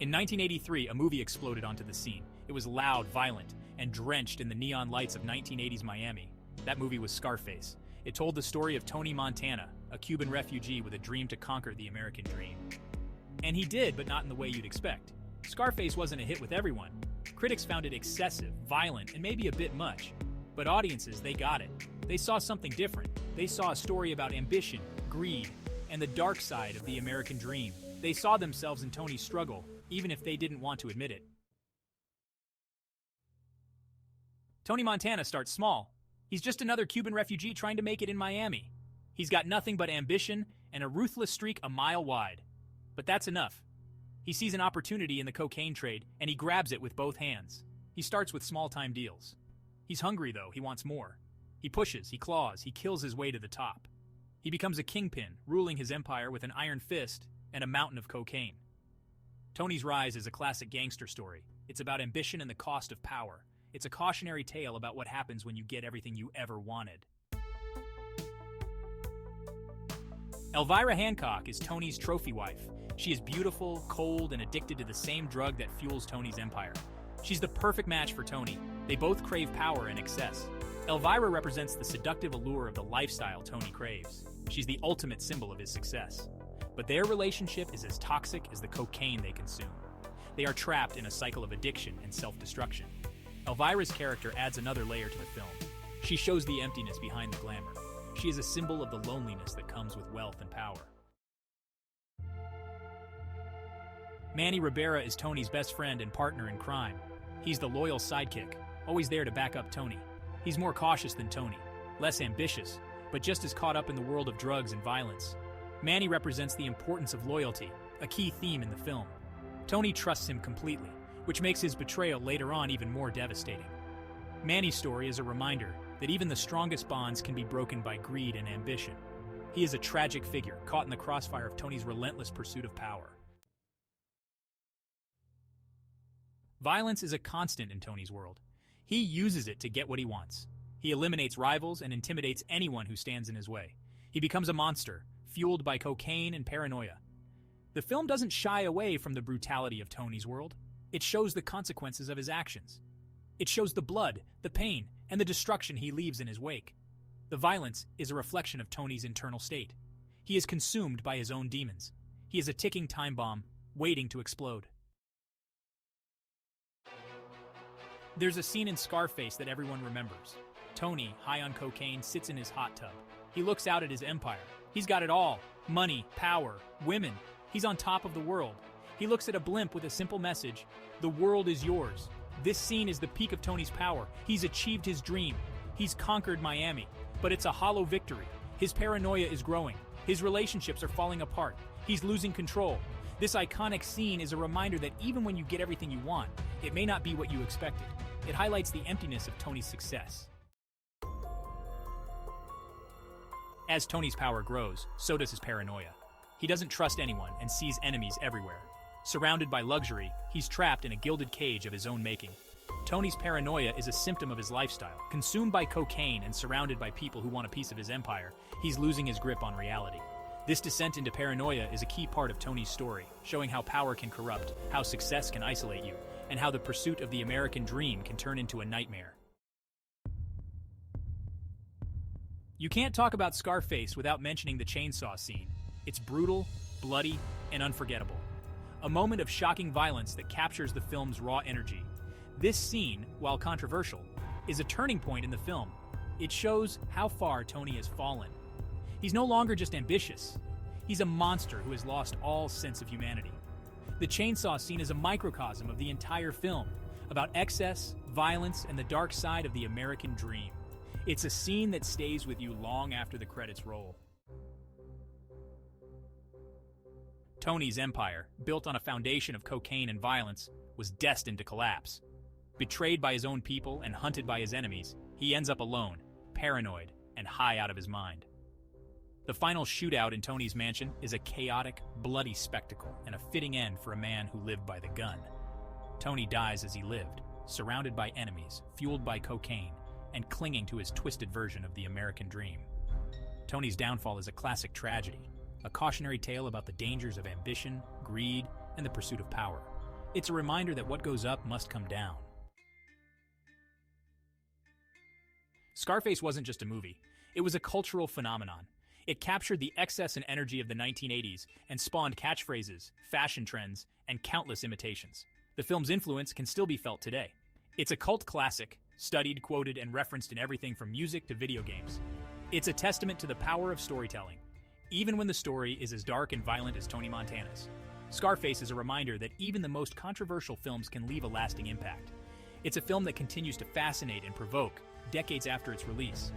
In 1983, a movie exploded onto the scene. It was loud, violent, and drenched in the neon lights of 1980s Miami. That movie was Scarface. It told the story of Tony Montana, a Cuban refugee with a dream to conquer the American dream. And he did, but not in the way you'd expect. Scarface wasn't a hit with everyone. Critics found it excessive, violent, and maybe a bit much. But audiences, they got it. They saw something different. They saw a story about ambition, greed, and the dark side of the American dream. They saw themselves in Tony's struggle, even if they didn't want to admit it. Tony Montana starts small. He's just another Cuban refugee trying to make it in Miami. He's got nothing but ambition and a ruthless streak a mile wide. But that's enough. He sees an opportunity in the cocaine trade, and he grabs it with both hands. He starts with small-time deals. He's hungry, though. He wants more. He pushes, he claws, he kills his way to the top. He becomes a kingpin, ruling his empire with an iron fist and a mountain of cocaine. Tony's rise is a classic gangster story. It's about ambition and the cost of power. It's a cautionary tale about what happens when you get everything you ever wanted. Elvira Hancock is Tony's trophy wife. She is beautiful, cold, and addicted to the same drug that fuels Tony's empire. She's the perfect match for Tony. They both crave power and excess. Elvira represents the seductive allure of the lifestyle Tony craves. She's the ultimate symbol of his success. But their relationship is as toxic as the cocaine they consume. They are trapped in a cycle of addiction and self-destruction. Elvira's character adds another layer to the film. She shows the emptiness behind the glamour. She is a symbol of the loneliness that comes with wealth and power. Manny Rivera is Tony's best friend and partner in crime. He's the loyal sidekick, always there to back up Tony. He's more cautious than Tony, less ambitious, but just as caught up in the world of drugs and violence. Manny represents the importance of loyalty, a key theme in the film. Tony trusts him completely, which makes his betrayal later on even more devastating. Manny's story is a reminder that even the strongest bonds can be broken by greed and ambition. He is a tragic figure caught in the crossfire of Tony's relentless pursuit of power. Violence is a constant in Tony's world. He uses it to get what he wants. He eliminates rivals and intimidates anyone who stands in his way. He becomes a monster, fueled by cocaine and paranoia. The film doesn't shy away from the brutality of Tony's world. It shows the consequences of his actions. It shows the blood, the pain, and the destruction he leaves in his wake. The violence is a reflection of Tony's internal state. He is consumed by his own demons. He is a ticking time bomb, waiting to explode. There's a scene in Scarface that everyone remembers. Tony, high on cocaine, sits in his hot tub. He looks out at his empire. He's got it all. Money, power, women. He's on top of the world. He looks at a blimp with a simple message: the world is yours. This scene is the peak of Tony's power. He's achieved his dream. He's conquered Miami. But it's a hollow victory. His paranoia is growing. His relationships are falling apart. He's losing control. This iconic scene is a reminder that even when you get everything you want, it may not be what you expected. It highlights the emptiness of Tony's success. As Tony's power grows, so does his paranoia. He doesn't trust anyone and sees enemies everywhere. Surrounded by luxury, he's trapped in a gilded cage of his own making. Tony's paranoia is a symptom of his lifestyle. Consumed by cocaine and surrounded by people who want a piece of his empire, he's losing his grip on reality. This descent into paranoia is a key part of Tony's story, showing how power can corrupt, how success can isolate you, and how the pursuit of the American dream can turn into a nightmare. You can't talk about Scarface without mentioning the chainsaw scene. It's brutal, bloody, and unforgettable. A moment of shocking violence that captures the film's raw energy. This scene, while controversial, is a turning point in the film. It shows how far Tony has fallen. He's no longer just ambitious. He's a monster who has lost all sense of humanity. The chainsaw scene is a microcosm of the entire film, about excess, violence, and the dark side of the American dream. It's a scene that stays with you long after the credits roll. Tony's empire, built on a foundation of cocaine and violence, was destined to collapse. Betrayed by his own people and hunted by his enemies, he ends up alone, paranoid, and high out of his mind. The final shootout in Tony's mansion is a chaotic, bloody spectacle and a fitting end for a man who lived by the gun. Tony dies as he lived, surrounded by enemies, fueled by cocaine, and clinging to his twisted version of the American dream. Tony's downfall is a classic tragedy, a cautionary tale about the dangers of ambition, greed, and the pursuit of power. It's a reminder that what goes up must come down. Scarface wasn't just a movie. It was a cultural phenomenon. It captured the excess and energy of the 1980s and spawned catchphrases, fashion trends, and countless imitations. The film's influence can still be felt today. It's a cult classic, studied, quoted, and referenced in everything from music to video games. It's a testament to the power of storytelling, even when the story is as dark and violent as Tony Montana's. Scarface is a reminder that even the most controversial films can leave a lasting impact. It's a film that continues to fascinate and provoke decades after its release.